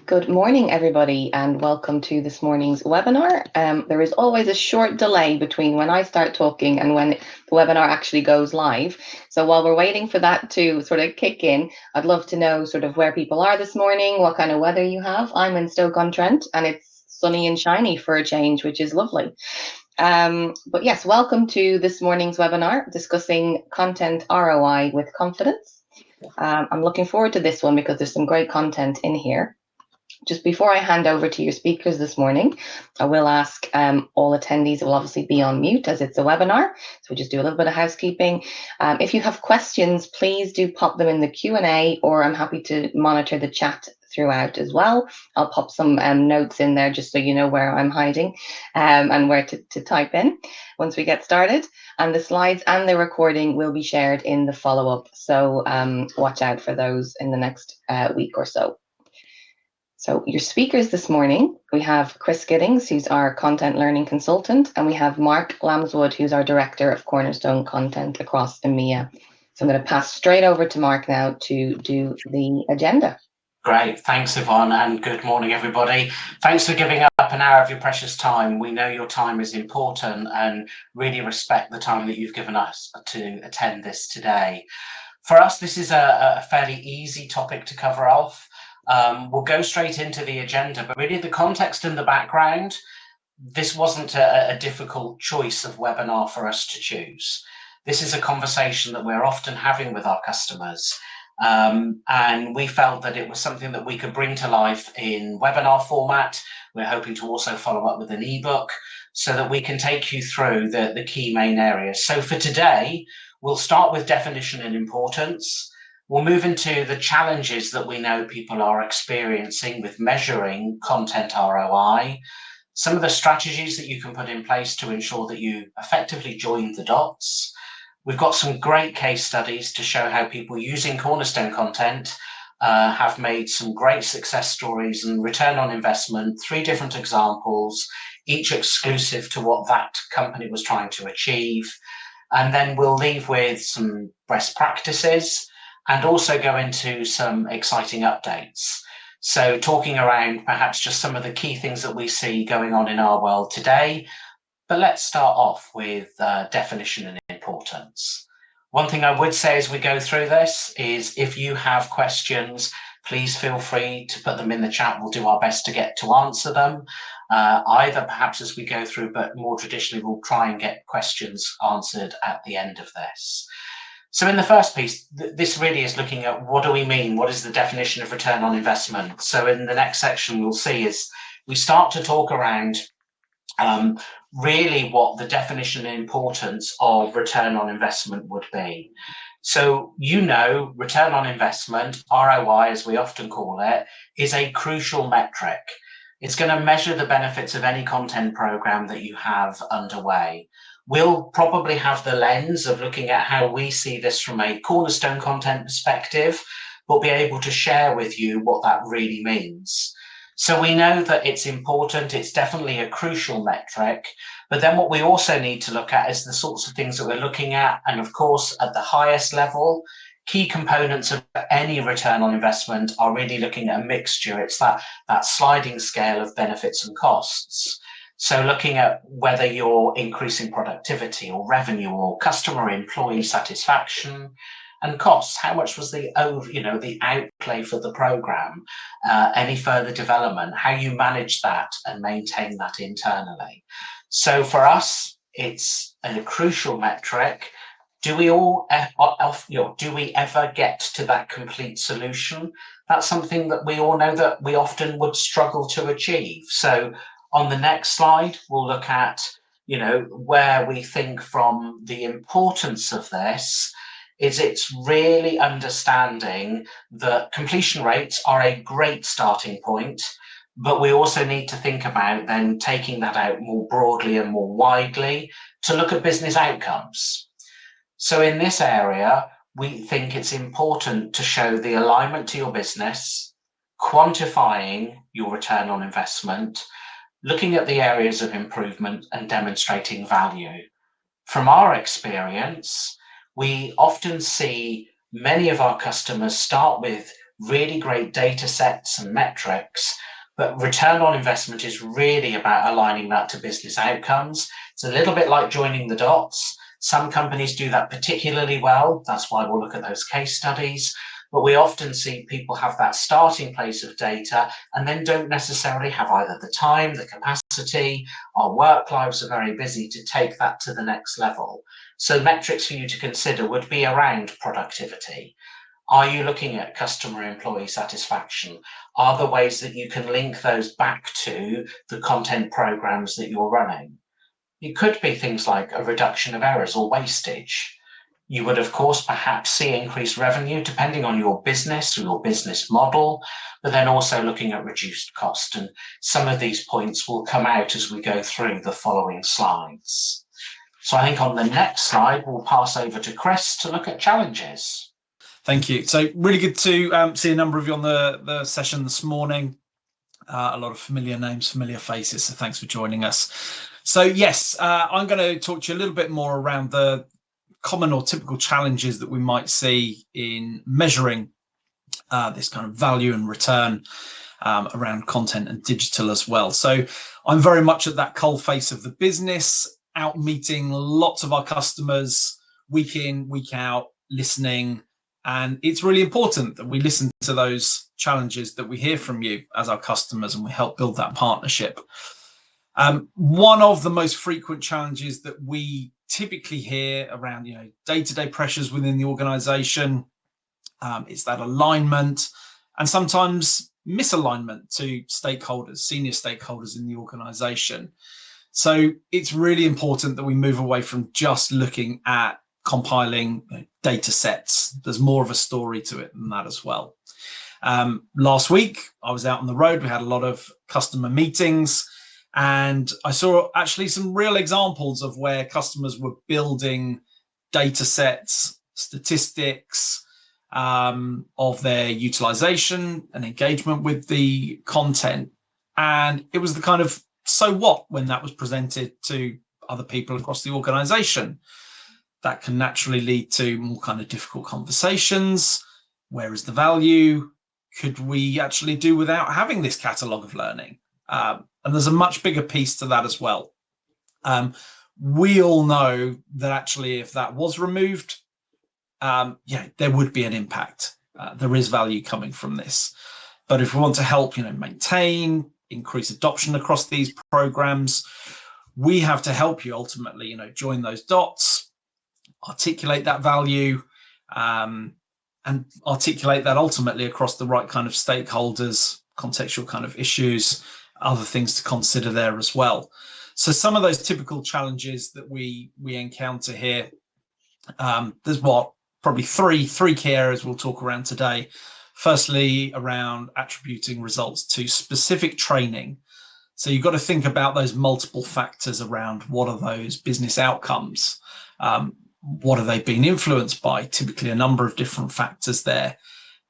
Good morning, everybody, and welcome to this morning's webinar. There is always a short delay between when I start talking and when the webinar actually goes live. So while we're waiting for that to sort of kick in, I'd love to know sort of where people are this morning, what kind of weather you have. I'm in Stoke-on-Trent and it's sunny and shiny for a change, which is lovely. But yes, welcome to this morning's webinar discussing content ROI with confidence. I'm looking forward to this one because there's some great content in here. Just before I hand over to your speakers this morning, I will ask all attendees will obviously be on mute as it's a webinar. So we'll just do a little bit of housekeeping. If you have questions, please do pop them in the Q&A, or I'm happy to monitor the chat throughout as well. I'll pop some notes in there just so you know where I'm hiding and where to type in once we get started. And the slides and the recording will be shared in the follow-up. So watch out for those in the next week or so. So your speakers this morning, we have Chris Giddings, who's our content learning consultant, and we have Mark Lambswood, who's our director of Cornerstone Content across EMEA. So I'm going to pass straight over to Mark now to do the agenda. Great, thanks Yvonne, and good morning everybody. Thanks for giving up an hour of your precious time. We know your time is important and really respect the time that you've given us to attend this today. For us, this is a fairly easy topic to cover off. We'll go straight into the agenda, but really the context and the background, this wasn't a difficult choice of webinar for us to choose. This is a conversation that we're often having with our customers, and we felt that it was something that we could bring to life in webinar format. We're hoping to also follow up with an ebook so that we can take you through the key main areas. So for today, we'll start with definition and importance. We'll move into the challenges that we know people are experiencing with measuring content ROI, some of the strategies that you can put in place to ensure that you effectively join the dots. We've got some great case studies to show how people using Cornerstone content have made some great success stories and return on investment, 3 different examples, each exclusive to what that company was trying to achieve. And then we'll leave with some best practices and also go into some exciting updates. So talking around perhaps just some of the key things that we see going on in our world today. But let's start off with definition and importance. One thing I would say as we go through this is if you have questions, please feel free to put them in the chat. We'll do our best to get to answer them, either perhaps as we go through, but more traditionally, we'll try and get questions answered at the end of this. So in the first piece, this really is looking at what do we mean? What is the definition of return on investment? So in the next section, we'll see is we start to talk around really what the definition and importance of return on investment would be. So, return on investment, ROI, as we often call it, is a crucial metric. It's going to measure the benefits of any content program that you have underway. We'll probably have the lens of looking at how we see this from a Cornerstone content perspective, but be able to share with you what that really means. So we know that it's important, it's definitely a crucial metric, but then what we also need to look at is the sorts of things that we're looking at. And of course, at the highest level, key components of any return on investment are really looking at a mixture. It's that sliding scale of benefits and costs. So looking at whether you're increasing productivity or revenue or customer employee satisfaction, and costs, how much was the outlay for the program, any further development, how you manage that and maintain that internally. So for us, it's a crucial metric. Do we ever get to that complete solution? That's something that we all know that we often would struggle to achieve. So on the next slide, we'll look at, where we think from the importance of this is it's really understanding that completion rates are a great starting point, but we also need to think about then taking that out more broadly and more widely to look at business outcomes. So in this area, we think it's important to show the alignment to your business, quantifying your return on investment, looking at the areas of improvement and demonstrating value. From our experience, we often see many of our customers start with really great data sets and metrics, but return on investment is really about aligning that to business outcomes. It's a little bit like joining the dots. Some companies do that particularly well. That's why we'll look at those case studies. But we often see people have that starting place of data and then don't necessarily have either the time, the capacity. Our work lives are very busy to take that to the next level. So metrics for you to consider would be around productivity. Are you looking at customer employee satisfaction? Are there ways that you can link those back to the content programs that you're running? It could be things like a reduction of errors or wastage. You would, of course, perhaps see increased revenue depending on your business or your business model, but then also looking at reduced cost. And some of these points will come out as we go through the following slides. So I think on the next slide, we'll pass over to Chris to look at challenges. Thank you. So really good to see a number of you on the session this morning. A lot of familiar names, familiar faces. So thanks for joining us. So yes, I'm going to talk to you a little bit more around the common or typical challenges that we might see in measuring this kind of value and return around content and digital as well. So I'm very much at that cold face of the business, out meeting lots of our customers week in, week out, listening. And it's really important that we listen to those challenges that we hear from you as our customers, and we help build that partnership. One of the most frequent challenges that we typically hear around, day-to-day pressures within the organization, is that alignment and sometimes misalignment to stakeholders, senior stakeholders in the organization. So it's really important that we move away from just looking at compiling data sets. There's more of a story to it than that as well. Last week, I was out on the road. We had a lot of customer meetings, and I saw actually some real examples of where customers were building data sets, statistics of their utilization and engagement with the content. And it was the kind of so what when that was presented to other people across the organization. That can naturally lead to more kind of difficult conversations. Where is the value? Could we actually do without having this catalogue of learning? And there's a much bigger piece to that as well. We all know that actually if that was removed, there would be an impact. There is value coming from this. But if we want to help, maintain, increase adoption across these programs, we have to help you ultimately, join those dots, articulate that value, and articulate that ultimately across the right kind of stakeholders, contextual kind of issues, other things to consider there as well. So some of those typical challenges that we encounter here, there's probably three key areas we'll talk around today. Firstly, around attributing results to specific training. So you've got to think about those multiple factors around what are those business outcomes. What are they being influenced by? Typically a number of different factors there.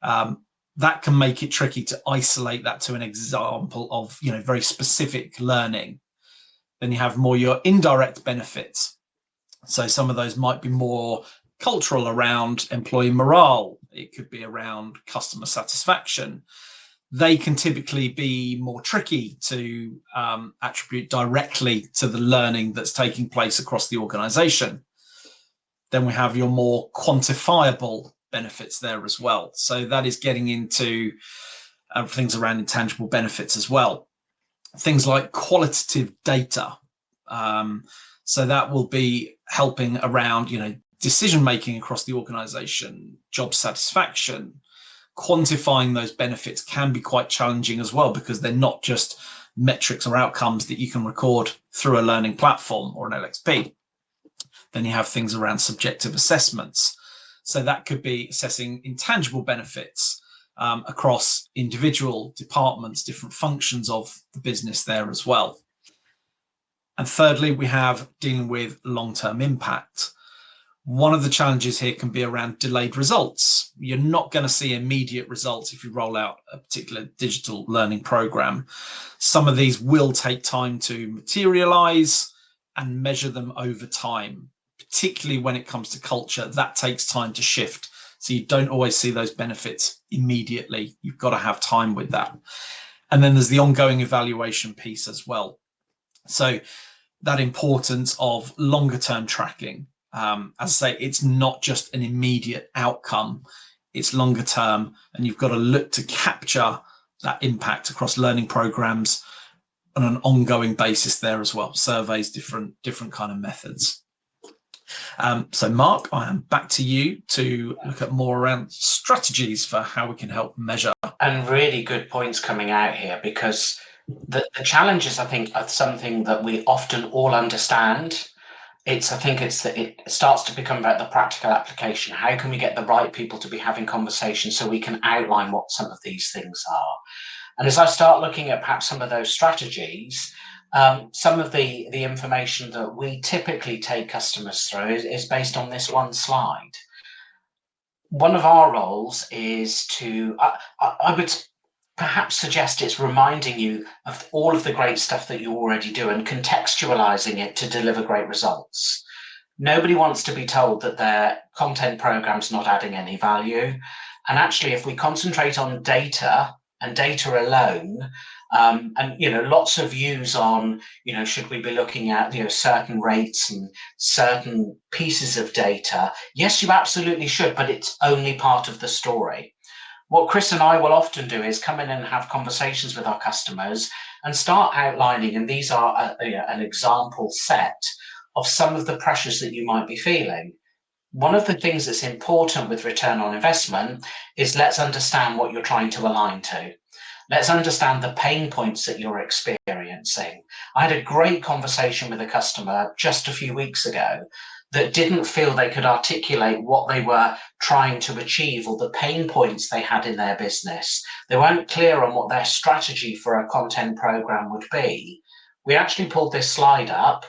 That can make it tricky to isolate that to an example of, very specific learning. Then you have more your indirect benefits. So some of those might be more cultural around employee morale. It could be around customer satisfaction. They can typically be more tricky to attribute directly to the learning that's taking place across the organization. Then we have your more quantifiable benefits there as well. So that is getting into things around intangible benefits as well. Things like qualitative data. So that will be helping around, decision making across the organization, job satisfaction. Quantifying those benefits can be quite challenging as well, because they're not just metrics or outcomes that you can record through a learning platform or an LXP. Then you have things around subjective assessments. So that could be assessing intangible benefits across individual departments, different functions of the business there as well. And thirdly, we have dealing with long-term impact. One of the challenges here can be around delayed results. You're not going to see immediate results if you roll out a particular digital learning program. Some of these will take time to materialize and measure them over time, particularly when it comes to culture. That takes time to shift. So you don't always see those benefits immediately. You've got to have time with that. And then there's the ongoing evaluation piece as well. So that importance of longer term tracking. As I say, it's not just an immediate outcome, it's longer term, and you've got to look to capture that impact across learning programs on an ongoing basis there as well. Surveys, different kind of methods. So Mark, I am back to you to look at more around strategies for how we can help measure. And really good points coming out here, because the challenges, I think, are something that we often all understand. It starts to become about the practical application. How can we get the right people to be having conversations so we can outline what some of these things are? And as I start looking at perhaps some of those strategies, some of the information that we typically take customers through is based on this one slide. One of our roles is to, I would perhaps suggest it's reminding you of all of the great stuff that you already do and contextualizing it to deliver great results. Nobody wants to be told that their content program's not adding any value. And actually, if we concentrate on data and data alone, and lots of views on, should we be looking at certain rates and certain pieces of data? Yes, you absolutely should, but it's only part of the story. What Chris and I will often do is come in and have conversations with our customers and start outlining, and these are an example set of some of the pressures that you might be feeling. One of the things that's important with return on investment is let's understand what you're trying to align to. Let's understand the pain points that you're experiencing. I had a great conversation with a customer just a few weeks ago that didn't feel they could articulate what they were trying to achieve or the pain points they had in their business. They weren't clear on what their strategy for a content program would be. We actually pulled this slide up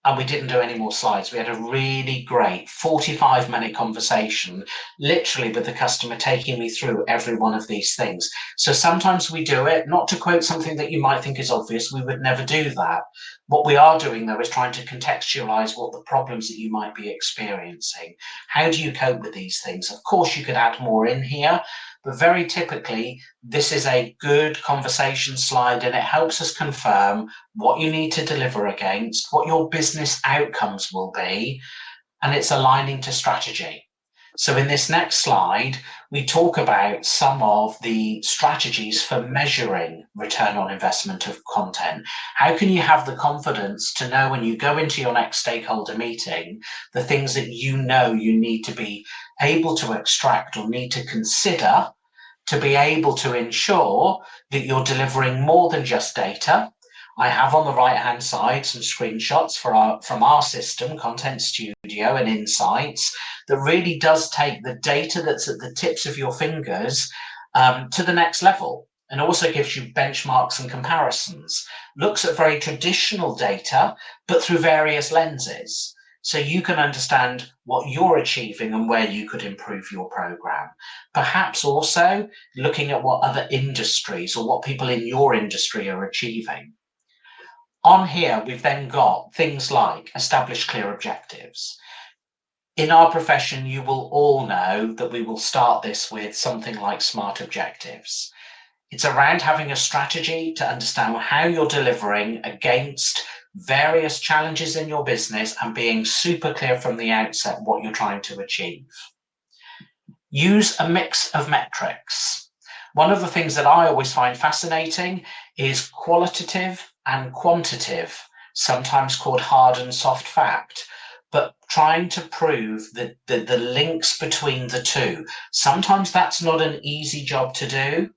and we didn't do any more slides. We had a really great 45-minute conversation, literally with the customer taking me through every one of these things. So sometimes we do it, not to quote something that you might think is obvious, we would never do that. What we are doing, though, is trying to contextualize what the problems that you might be experiencing. How do you cope with these things? Of course, you could add more in here, but very typically, this is a good conversation slide and it helps us confirm what you need to deliver against, what your business outcomes will be, and it's aligning to strategy. So in this next slide, we talk about some of the strategies for measuring return on investment of content. How can you have the confidence to know when you go into your next stakeholder meeting, the things that you need to be able to extract or need to consider to be able to ensure that you're delivering more than just data. I have on the right-hand side some screenshots from our system, Content Studio and Insights, that really does take the data that's at the tips of your fingers to the next level, and also gives you benchmarks and comparisons. Looks at very traditional data, but through various lenses. So you can understand what you're achieving and where you could improve your program. Perhaps also looking at what other industries or what people in your industry are achieving. On here, we've then got things like establish clear objectives. In our profession, you will all know that we will start this with something like SMART objectives. It's around having a strategy to understand how you're delivering against various challenges in your business and being super clear from the outset what you're trying to achieve. Use a mix of metrics. One of the things that I always find fascinating is qualitative and quantitative, sometimes called hard and soft fact, but trying to prove the links between the two. Sometimes that's not an easy job to do.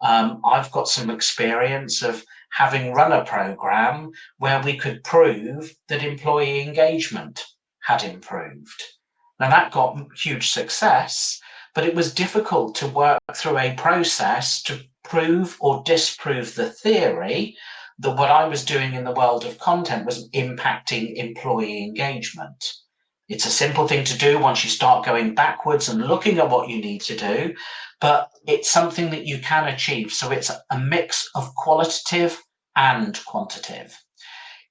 I've got some experience of having run a program where we could prove that employee engagement had improved. Now that got huge success, but it was difficult to work through a process to prove or disprove the theory that what I was doing in the world of content was impacting employee engagement. It's a simple thing to do once you start going backwards and looking at what you need to do, but it's something that you can achieve. So it's a mix of qualitative and quantitative.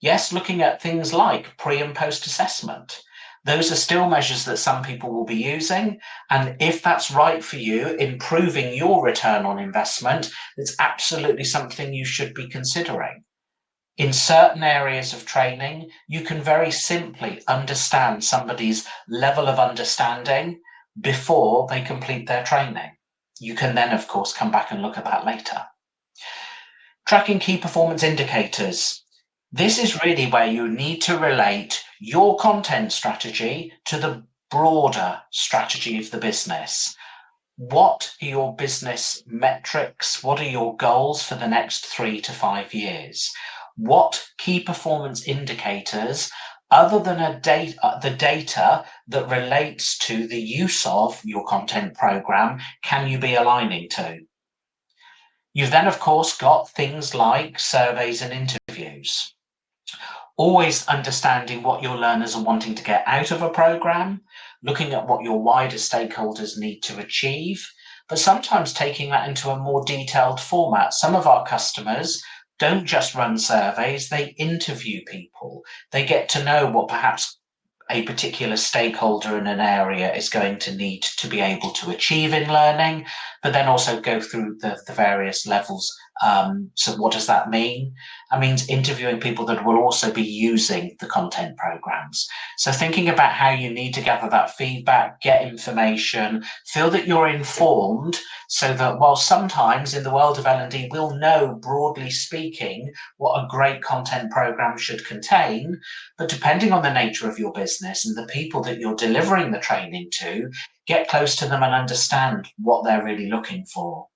Yes, looking at things like pre and post assessment. Those are still measures that some people will be using. And if that's right for you, improving your return on investment, it's absolutely something you should be considering. In certain areas of training, you can very simply understand somebody's level of understanding before they complete their training. You can then, of course, come back and look at that later. Tracking key performance indicators. This is really where you need to relate your content strategy to the broader strategy of the business. What are your business metrics? What are your goals for the next 3 to 5 years? What key performance indicators, other than the data that relates to the use of your content program, can you be aligning to? You've then, of course, got things like surveys and interviews. Always understanding what your learners are wanting to get out of a program, looking at what your wider stakeholders need to achieve, but sometimes taking that into a more detailed format. Some of our customers don't just run surveys, they interview people. They get to know what perhaps a particular stakeholder in an area is going to need to be able to achieve in learning, but then also go through the various levels. So what does that mean? That means interviewing people that will also be using the content programs. So thinking about how you need to gather that feedback, get information, feel that you're informed, so that while sometimes in the world of L&D we'll know, broadly speaking, what a great content program should contain, but depending on the nature of your business and the people that you're delivering the training to, get close to them and understand what they're really looking for.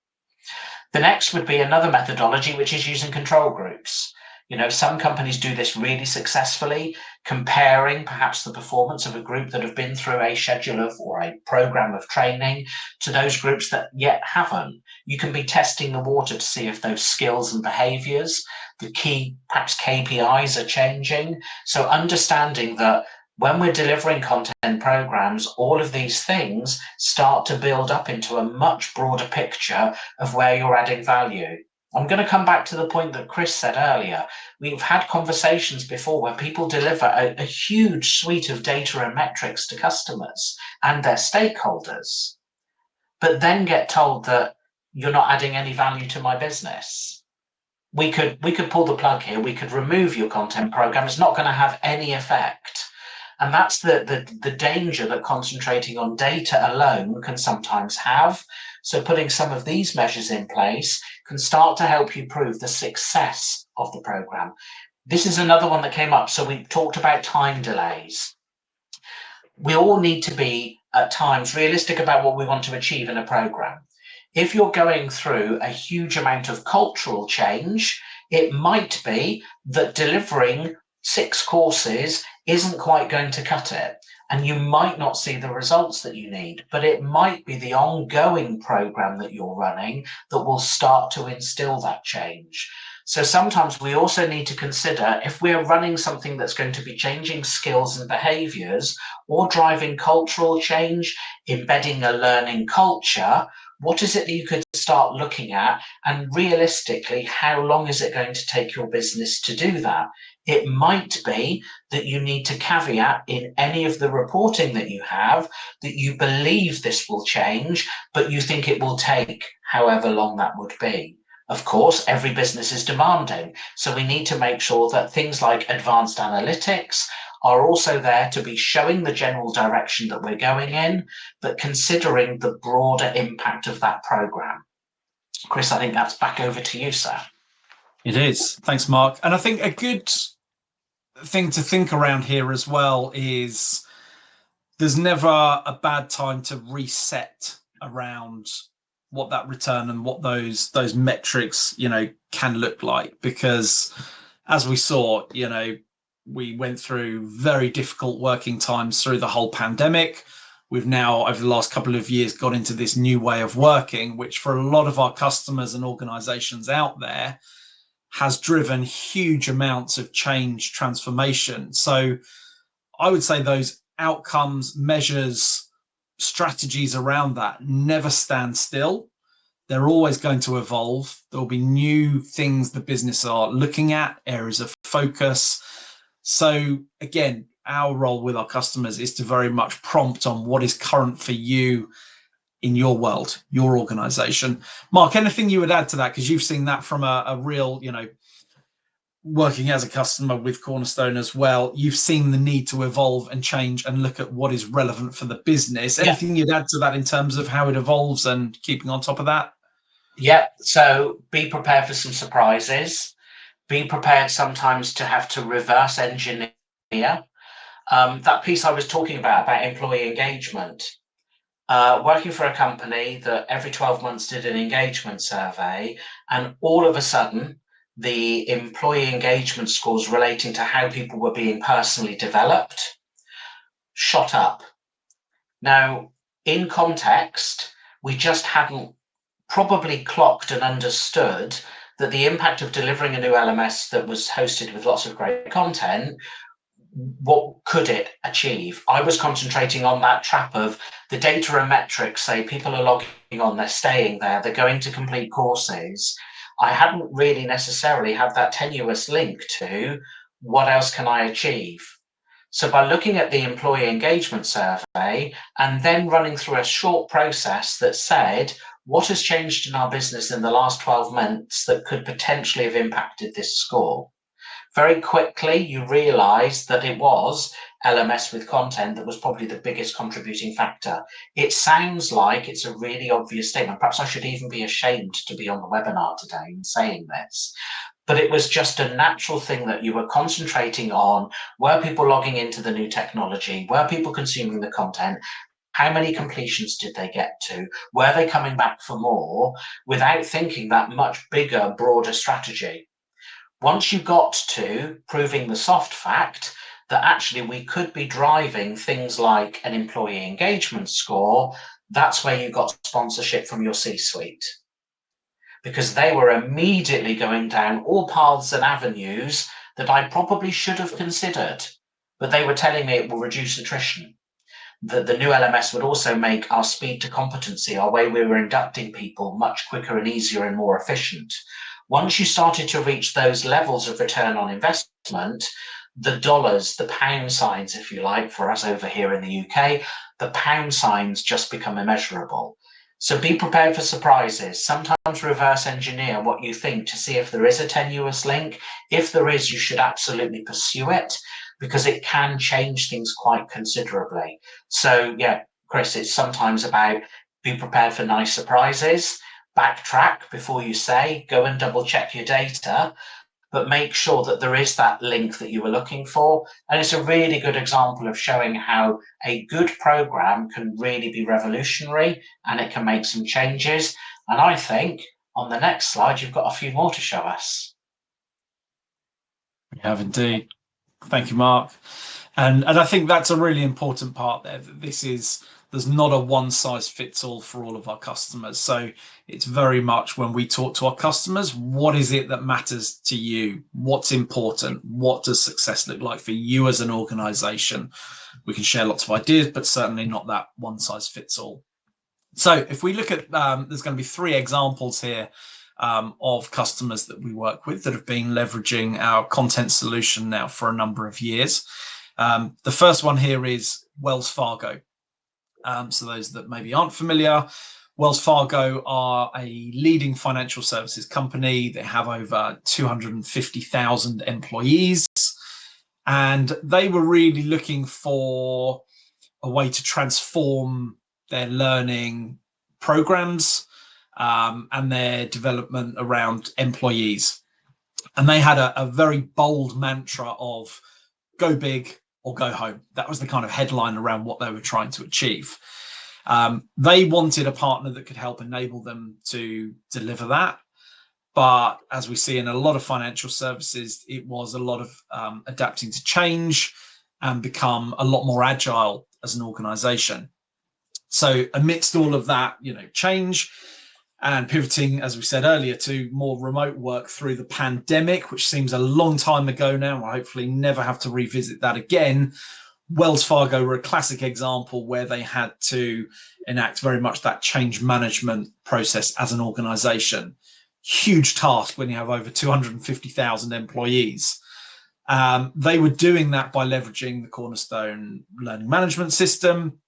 The next would be another methodology, which is using control groups. You know, some companies do this really successfully, comparing perhaps the performance of a group that have been through a schedule of or a program of training to those groups that yet haven't. You can be testing the water to see if those skills and behaviors, the key perhaps KPIs are changing. So understanding that when we're delivering content programs, all of these things start to build up into a much broader picture of where you're adding value. I'm going to come back to the point that Chris said earlier. We've had conversations before where people deliver a huge suite of data and metrics to customers and their stakeholders, but then get told that you're not adding any value to my business. We could pull the plug here. We could remove your content program. It's not going to have any effect. And that's the danger that concentrating on data alone can sometimes have. So putting some of these measures in place can start to help you prove the success of the program. This is another one that came up. So we talked about time delays. We all need to be at times realistic about what we want to achieve in a program. If you're going through a huge amount of cultural change, it might be that delivering 6 courses isn't quite going to cut it, and you might not see the results that you need, but it might be the ongoing program that you're running that will start to instill that change. So sometimes we also need to consider, if we're running something that's going to be changing skills and behaviors or driving cultural change, embedding a learning culture, what is it that you could start looking at? And realistically, how long is it going to take your business to do that? It might be that you need to caveat in any of the reporting that you have that you believe this will change, but you think it will take however long that would be. Of course, every business is demanding, so we need to make sure that things like advanced analytics are also there to be showing the general direction that we're going in, but considering the broader impact of that program. Chris, I think that's back over to you, sir. It is. Thanks, Mark. And I think a good thing to think around here as well is there's never a bad time to reset around what that return and what those metrics, can look like, because as we saw, we went through very difficult working times through the whole pandemic. We've now, over the last couple of years, got into this new way of working, which for a lot of our customers and organizations out there has driven huge amounts of change, transformation. So I would say those outcomes, measures, strategies around that never stand still. They're always going to evolve. There'll be new things the business are looking at, areas of focus. So again, our role with our customers is to very much prompt on what is current for you in your world, your organization. Mark, anything you would add to that? Because you've seen that from a real, working as a customer with Cornerstone as well, you've seen the need to evolve and change and look at what is relevant for the business. Anything you'd add to that in terms of how it evolves and keeping on top of that? Yeah, so be prepared for some surprises. Be prepared sometimes to have to reverse engineer. That piece I was talking about employee engagement. Working for a company that every 12 months did an engagement survey, and all of a sudden, the employee engagement scores relating to how people were being personally developed shot up. Now, in context, we just hadn't probably clocked and understood that the impact of delivering a new LMS that was hosted with lots of great content, what could it achieve? I was concentrating on that trap of the data and metrics, say people are logging on, they're staying there, they're going to complete courses. I hadn't really necessarily had that tenuous link to what else can I achieve. So by looking at the employee engagement survey and then running through a short process that said, what has changed in our business in the last 12 months that could potentially have impacted this score? Very quickly, you realize that it was LMS with content that was probably the biggest contributing factor. It sounds like it's a really obvious statement. Perhaps I should even be ashamed to be on the webinar today in saying this. But it was just a natural thing that you were concentrating on. Were people logging into the new technology? Were people consuming the content? How many completions did they get to? Were they coming back for more? Without thinking that much bigger, broader strategy. Once you got to proving the soft fact that actually we could be driving things like an employee engagement score, that's where you got sponsorship from your C-suite. Because they were immediately going down all paths and avenues that I probably should have considered, but they were telling me it will reduce attrition. That the new LMS would also make our speed to competency, our way we were inducting people, much quicker and easier and more efficient. Once you started to reach those levels of return on investment, the dollars, the pound signs, if you like, for us over here in the UK, the pound signs just become immeasurable. So be prepared for surprises. Sometimes reverse engineer what you think to see if there is a tenuous link. If there is, you should absolutely pursue it because it can change things quite considerably. So yeah, Chris, it's sometimes about be prepared for nice surprises. Backtrack before you say, go and double check your data, but make sure that there is that link that you were looking for. And it's a really good example of showing how a good program can really be revolutionary and it can make some changes. And I think on the next slide, you've got a few more to show us. We have indeed. Thank you, Mark. And I think that's a really important part there, that there's not a one size fits all for all of our customers. So it's very much when we talk to our customers, what is it that matters to you? What's important? What does success look like for you as an organization? We can share lots of ideas, but certainly not that one size fits all. So if we look at, there's going to be 3 examples here of customers that we work with that have been leveraging our content solution now for a number of years. The first one here is Wells Fargo. So those that maybe aren't familiar, Wells Fargo are a leading financial services company. They have over 250,000 employees, and they were really looking for a way to transform their learning programs and their development around employees. And they had a very bold mantra of go big or go home. That was the kind of headline around what they were trying to achieve. They wanted a partner that could help enable them to deliver that. But as we see in a lot of financial services, it was a lot of adapting to change and become a lot more agile as an organization. So amidst all of that, change and pivoting, as we said earlier, to more remote work through the pandemic, which seems a long time ago now. We'll hopefully never have to revisit that again. Wells Fargo were a classic example where they had to enact very much that change management process as an organization. Huge task when you have over 250,000 employees. They were doing that by leveraging the Cornerstone learning management system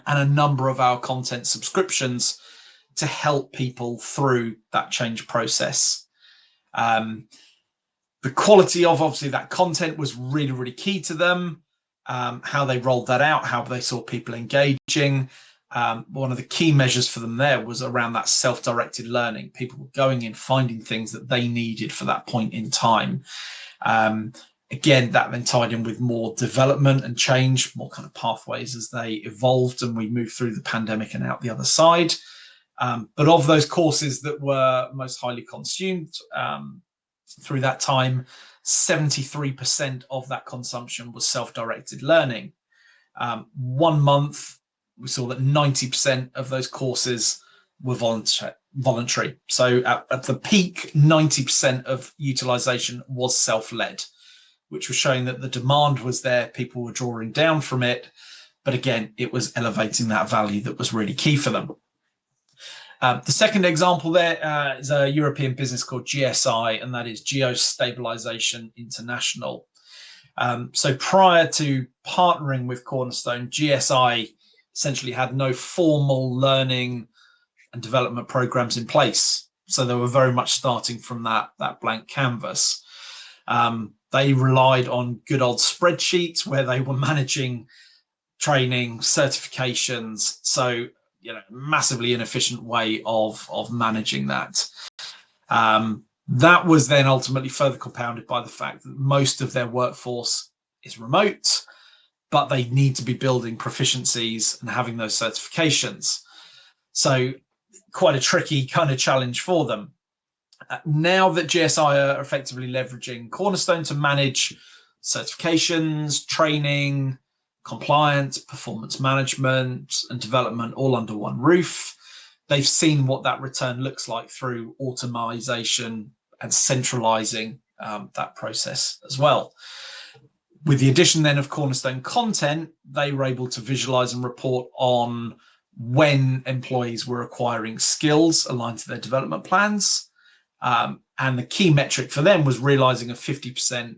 and a number of our content subscriptions to help people through that change process. The quality of obviously that content was really, really key to them. How they rolled that out, how they saw people engaging. One of the key measures for them there was around that self-directed learning. People were going in, finding things that they needed for that point in time. Again, that then tied in with more development and change, more kind of pathways as they evolved and we moved through the pandemic and out the other side. But of those courses that were most highly consumed through that time, 73% of that consumption was self-directed learning. 1 month, we saw that 90% of those courses were voluntary. So at the peak, 90% of utilization was self-led, which was showing that the demand was there, people were drawing down from it. But again, it was elevating that value that was really key for them. The second example there is a European business called GSI, and that is Geostabilization International. So prior to partnering with Cornerstone, GSI essentially had no formal learning and development programs in place. So they were very much starting from that blank canvas. They relied on good old spreadsheets where they were managing training, certifications. So, massively inefficient way of managing that. That was then ultimately further compounded by the fact that most of their workforce is remote, but they need to be building proficiencies and having those certifications. So quite a tricky kind of challenge for them. Now that GSI are effectively leveraging Cornerstone to manage certifications, training, compliance, performance management, and development all under one roof, they've seen what that return looks like through automation and centralizing that process as well. With the addition then of Cornerstone content, they were able to visualize and report on when employees were acquiring skills aligned to their development plans. And the key metric for them was realizing a 50%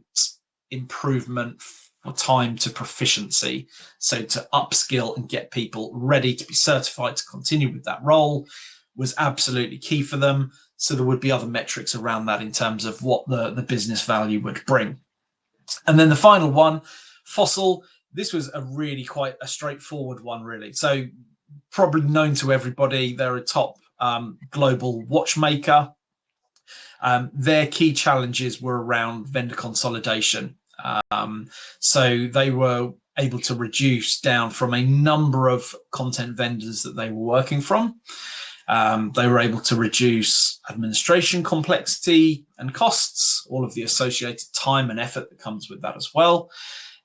improvement for time to proficiency. So to upskill and get people ready to be certified to continue with that role was absolutely key for them. So there would be other metrics around that in terms of what the business value would bring. And then the final one, Fossil, this was a really quite a straightforward one, really. So probably known to everybody, they're a top global watchmaker. Their key challenges were around vendor consolidation. So they were able to reduce down from a number of content vendors that they were working from. They were able to reduce administration complexity and costs, all of the associated time and effort that comes with that as well.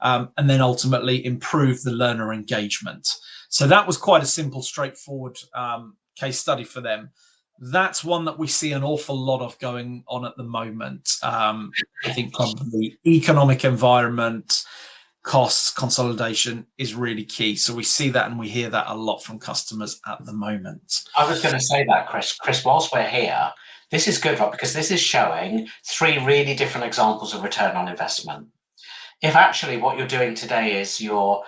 And then ultimately improve the learner engagement. So that was quite a simple, straightforward case study for them. That's one that we see an awful lot of going on at the moment. I think probably economic environment, costs, consolidation is really key. So we see that and we hear that a lot from customers at the moment. I was going to say that, Chris. Whilst we're here, this is good, right? Because this is showing 3 really different examples of return on investment. If actually what you're doing today is you're,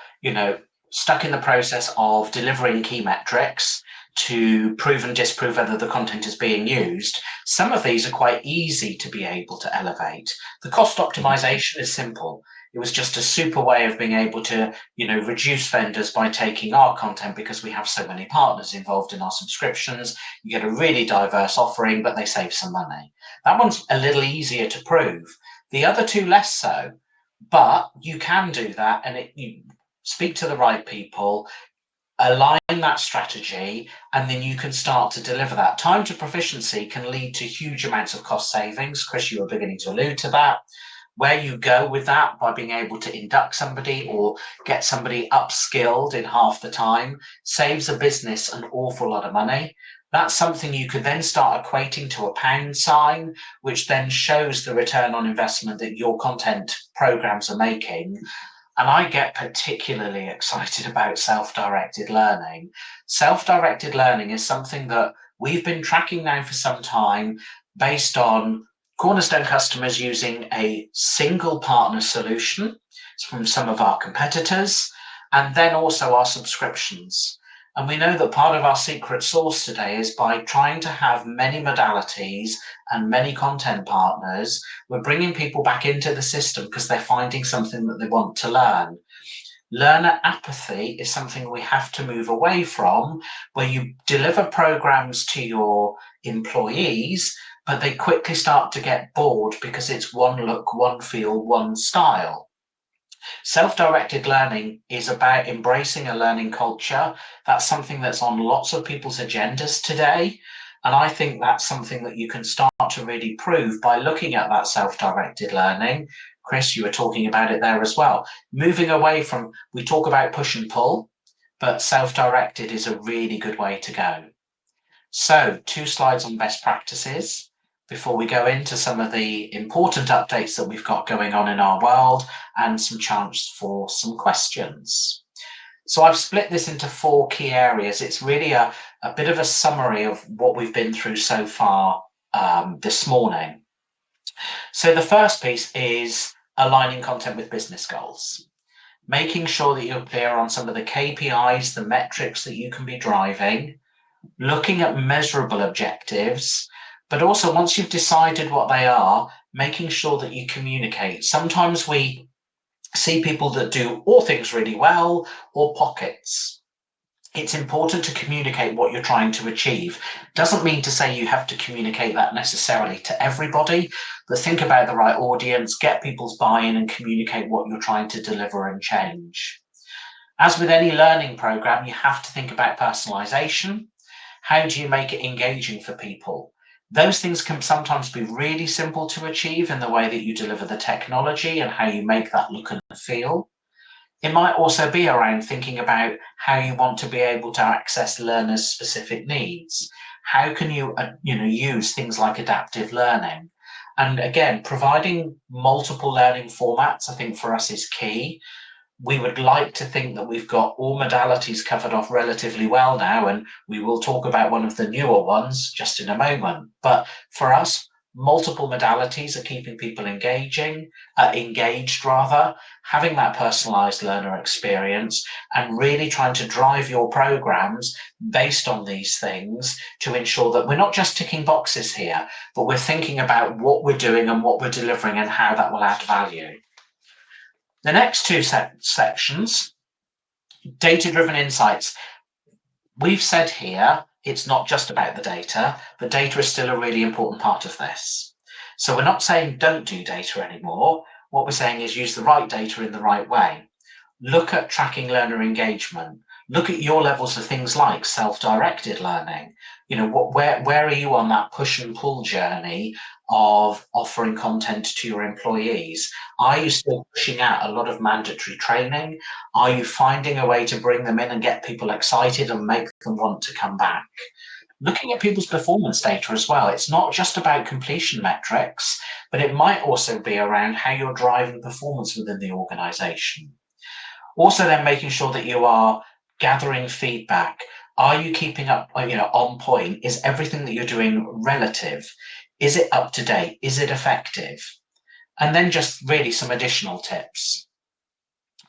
stuck in the process of delivering key metrics to prove and disprove whether the content is being used, some of these are quite easy to be able to elevate. The cost optimization is simple. It was just a super way of being able to, reduce vendors by taking our content because we have so many partners involved in our subscriptions. You get a really diverse offering, but they save some money. That one's a little easier to prove. The other 2 less so, but you can do that, and you speak to the right people, align that strategy, and then you can start to deliver that. Time to proficiency can lead to huge amounts of cost savings. Chris, you were beginning to allude to that. Where you go with that by being able to induct somebody or get somebody upskilled in half the time saves a business an awful lot of money. That's something you could then start equating to a pound sign, which then shows the return on investment that your content programs are making. And I get particularly excited about self-directed learning. Self-directed learning is something that we've been tracking now for some time based on Cornerstone customers using a single partner solution from some of our competitors, and then also our subscriptions. And we know that part of our secret sauce today is by trying to have many modalities and many content partners, we're bringing people back into the system because they're finding something that they want to learn. Learner apathy is something we have to move away from, where you deliver programs to your employees, but they quickly start to get bored because it's one look, one feel, one style. Self-directed learning is about embracing a learning culture. That's something that's on lots of people's agendas today. And I think that's something that you can start to really prove by looking at that self-directed learning. Chris, you were talking about it there as well. Moving away from, we talk about push and pull, but self-directed is a really good way to go. So 2 slides on best practices before we go into some of the important updates that we've got going on in our world and some chance for some questions. So I've split this into 4 key areas. It's really a bit of a summary of what we've been through so far this morning. So the first piece is aligning content with business goals, making sure that you're clear on some of the KPIs, the metrics that you can be driving, looking at measurable objectives, but also once you've decided what they are, making sure that you communicate. Sometimes we see people that do all things really well or pockets. It's important to communicate what you're trying to achieve. Doesn't mean to say you have to communicate that necessarily to everybody, but think about the right audience, get people's buy-in and communicate what you're trying to deliver and change. As with any learning program, you have to think about personalization. How do you make it engaging for people? Those things can sometimes be really simple to achieve in the way that you deliver the technology and how you make that look and feel. It might also be around thinking about how you want to be able to access learners' specific needs. How can you, use things like adaptive learning? And again, providing multiple learning formats, I think for us is key. We would like to think that we've got all modalities covered off relatively well now, and we will talk about one of the newer ones just in a moment. But for us, multiple modalities are keeping people engaged, having that personalized learner experience, and really trying to drive your programs based on these things to ensure that we're not just ticking boxes here, but we're thinking about what we're doing and what we're delivering and how that will add value. The next 2 sections, data-driven insights. We've said here, it's not just about the data, but data is still a really important part of this. So we're not saying don't do data anymore. What we're saying is use the right data in the right way. Look at tracking learner engagement. Look at your levels of things like self-directed learning. Where are you on that push and pull journey of offering content to your employees? Are you still pushing out a lot of mandatory training? Are you finding a way to bring them in and get people excited and make them want to come back? Looking at people's performance data as well. It's not just about completion metrics, but it might also be around how you're driving performance within the organization. Also then making sure that you are gathering feedback. Are you keeping up, on point? Is everything that you're doing relative? Is it up to date? Is it effective? And then just really some additional tips.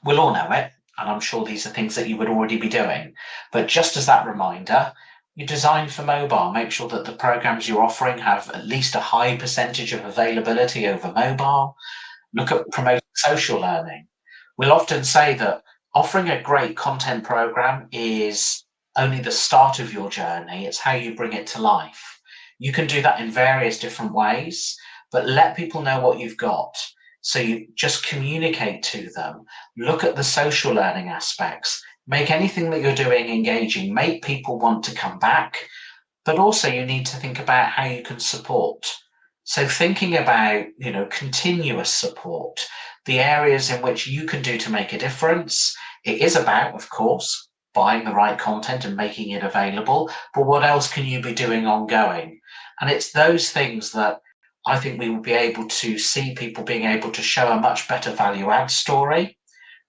We'll all know it, and I'm sure these are things that you would already be doing. But just as that reminder, you design for mobile. Make sure that the programs you're offering have at least a high percentage of availability over mobile. Look at promoting social learning. We'll often say that offering a great content program is only the start of your journey. It's how you bring it to life. You can do that in various different ways, but let people know what you've got. So you just communicate to them. Look at the social learning aspects. Make anything that you're doing engaging. Make people want to come back. But also you need to think about how you can support. So thinking about, continuous support, the areas in which you can do to make a difference. It is about, of course, buying the right content and making it available, but what else can you be doing ongoing? And it's those things that I think we will be able to see people being able to show a much better value add story.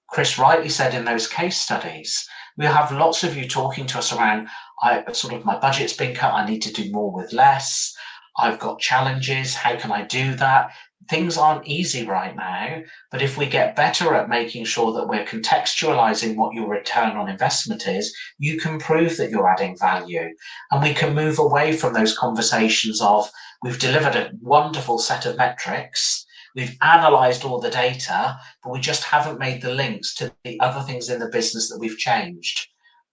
Chris rightly said in those case studies, we'll have lots of you talking to us around, my budget's been cut, I need to do more with less. I've got challenges. How can I do that? Things aren't easy right now, but if we get better at making sure that we're contextualizing what your return on investment is, you can prove that you're adding value. And we can move away from those conversations of, we've delivered a wonderful set of metrics, we've analyzed all the data, but we just haven't made the links to the other things in the business that we've changed.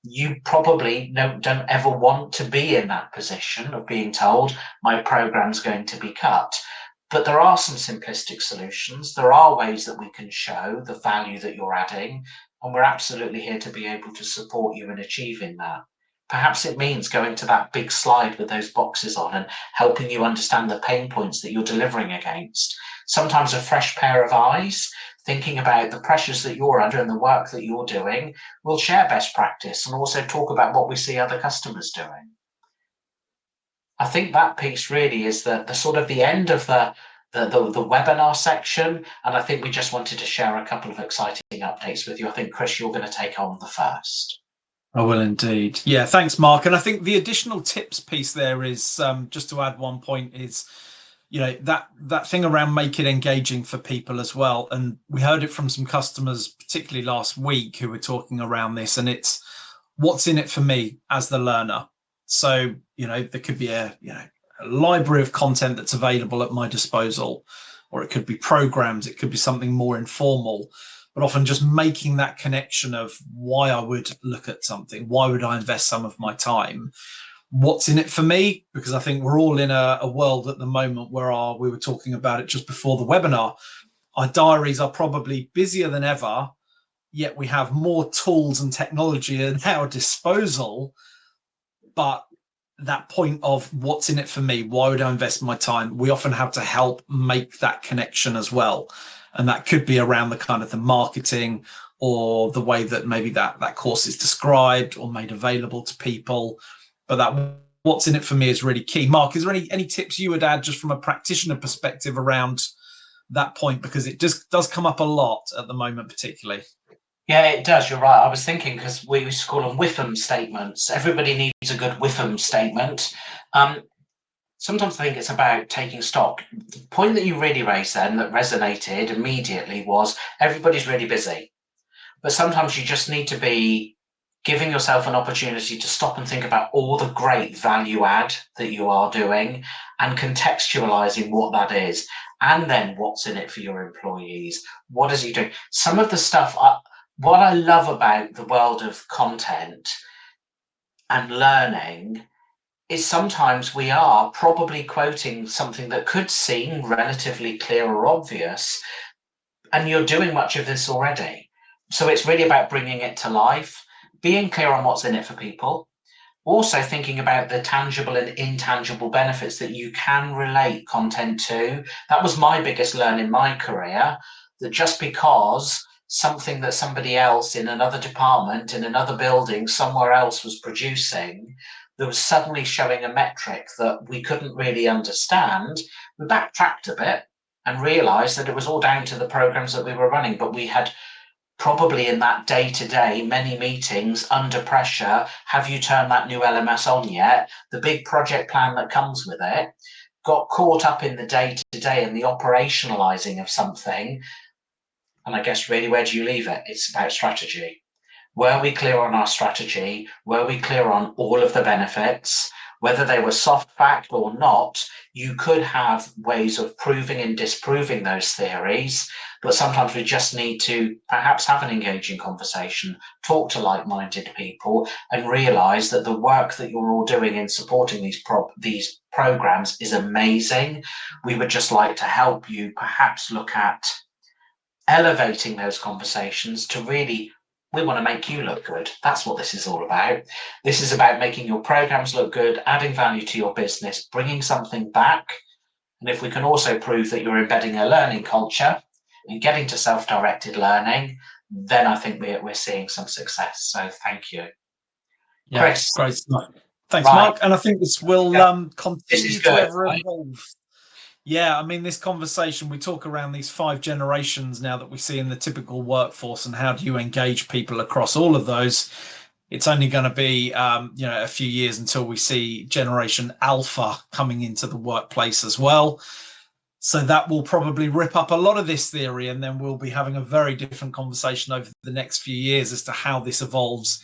You probably don't ever want to be in that position of being told, my program's going to be cut. But there are some simplistic solutions. There are ways that we can show the value that you're adding, and we're absolutely here to be able to support you in achieving that. Perhaps it means going to that big slide with those boxes on and helping you understand the pain points that you're delivering against. Sometimes a fresh pair of eyes, thinking about the pressures that you're under and the work that you're doing, will share best practice and also talk about what we see other customers doing. I think that piece really is the sort of the end of the webinar section, and I think we just wanted to share a couple of exciting updates with you. I think, Chris, you're going to take on the first. I will indeed. Yeah, thanks, Mark. And I think the additional tips piece there is, just to add one point, is, you know, that thing around make it engaging for people as well. And we heard it from some customers, particularly last week, who were talking around this, and it's what's in it for me as the learner. So, you know, there could be a library of content that's available at my disposal, or it could be programs, it could be something more informal, but often just making that connection of why I would look at something, why would I invest some of my time, what's in it for me? Because I think we're all in a world at the moment where we were talking about it just before the webinar, our diaries are probably busier than ever, yet we have more tools and technology at our disposal. But that point of what's in it for me, why would I invest my time? We often have to help make that connection as well. And that could be around the kind of the marketing or the way that maybe that course is described or made available to people. But that what's in it for me is really key. Mark, is there any tips you would add just from a practitioner perspective around that point? Because it just does come up a lot at the moment, particularly. Yeah, it does. You're right. I was thinking, because we used to call them WIFM statements. Everybody needs a good WIFM statement. Sometimes I think it's about taking stock. The point that you really raised then that resonated immediately was everybody's really busy. But sometimes you just need to be giving yourself an opportunity to stop and think about all the great value add that you are doing and contextualizing what that is. And then what's in it for your employees? What is he doing? Some of the stuff, what I love about the world of content and learning is sometimes we are probably quoting something that could seem relatively clear or obvious, and you're doing much of this already. So it's really about bringing it to life, being clear on what's in it for people, also thinking about the tangible and intangible benefits that you can relate content to. That was my biggest learn in my career, that just because something that somebody else in another department, in another building, somewhere else was producing, that was suddenly showing a metric that we couldn't really understand, we backtracked a bit and realized that it was all down to the programs that we were running. But we had probably in that day-to-day, many meetings under pressure. Have you turned that new LMS on yet? The big project plan that comes with it, got caught up in the day-to-day and the operationalizing of something. And I guess really, where do you leave it? It's about strategy. Were we clear on our strategy? Were we clear on all of the benefits? Whether they were soft fact or not, you could have ways of proving and disproving those theories, but sometimes we just need to perhaps have an engaging conversation, talk to like-minded people, and realize that the work that you're all doing in supporting these programs is amazing. We would just like to help you perhaps look at elevating those conversations to really, we want to make you look good. That's what this is all about. This is about making your programs look good, adding value to your business, bringing something back. And if we can also prove that you're embedding a learning culture and getting to self-directed learning, then I think we're seeing some success. So thank you. Yeah, Chris. Great stuff. Thanks, Right. Mark. And I think this will continue to ever evolve. Yeah, I mean, this conversation, we talk around these 5 generations now that we see in the typical workforce, and how do you engage people across all of those? it's only going to be a few years until we see generation alpha coming into the workplace as well. So that will probably rip up a lot of this theory, and then we'll be having a very different conversation over the next few years as to how this evolves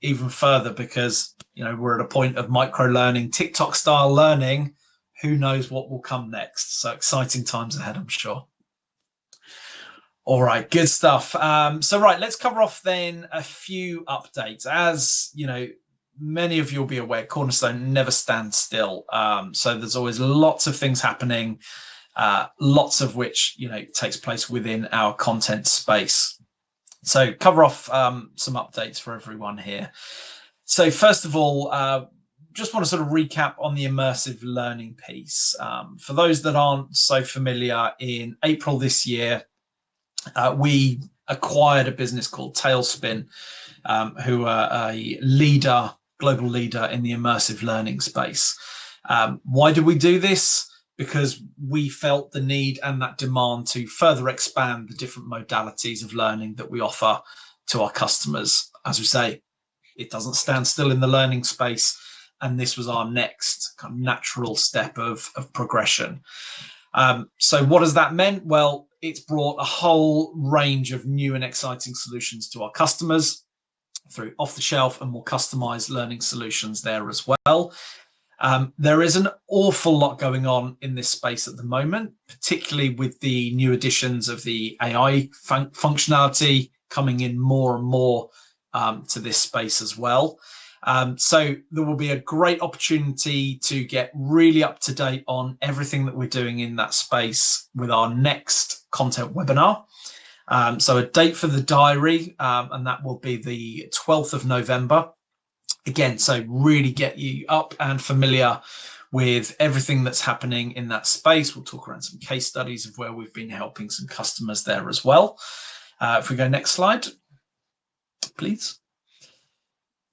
even further, because we're at a point of micro learning, TikTok style learning. Who knows what will come next? So exciting times ahead, I'm sure. All right, good stuff. So let's cover off then a few updates. As many of you will be aware, Cornerstone never stands still. So there's always lots of things happening, lots of which takes place within our content space. So cover off some updates for everyone here. So first of all, just want to sort of recap on the immersive learning piece. For those that aren't so familiar, in April this year, we acquired a business called Tailspin, who are a global leader in the immersive learning space. Why did we do this? Because we felt the need and that demand to further expand the different modalities of learning that we offer to our customers. As we say, it doesn't stand still in the learning space, and this was our next kind of natural step of progression. So what has that meant? Well, it's brought a whole range of new and exciting solutions to our customers through off-the-shelf and more customized learning solutions there as well. There is an awful lot going on in this space at the moment, particularly with the new additions of the AI functionality coming in more and more to this space as well. So there will be a great opportunity to get really up to date on everything that we're doing in that space with our next content webinar. So a date for the diary, and that will be the 12th of November. Again, so really get you up and familiar with everything that's happening in that space. We'll talk around some case studies of where we've been helping some customers there as well. If we go next slide, please.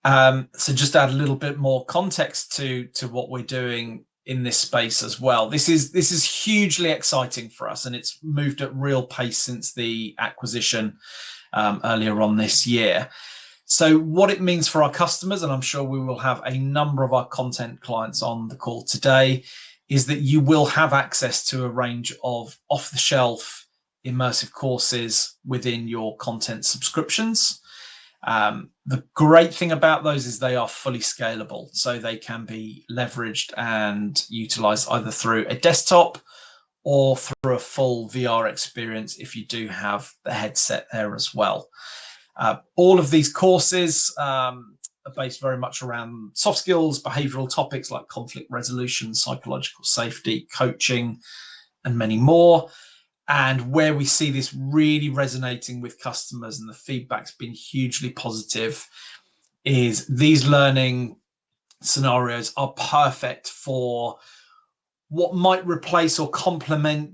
So just add a little bit more context to what we're doing in this space as well. This is hugely exciting for us, and it's moved at real pace since the acquisition earlier on this year. So what it means for our customers, and I'm sure we will have a number of our content clients on the call today, is that you will have access to a range of off-the-shelf immersive courses within your content subscriptions. The great thing about those is they are fully scalable, so they can be leveraged and utilized either through a desktop or through a full VR experience if you do have the headset there as well. All of these courses are based very much around soft skills, behavioral topics like conflict resolution, psychological safety, coaching, and many more. And where we see this really resonating with customers, and the feedback's been hugely positive, is these learning scenarios are perfect for what might replace or complement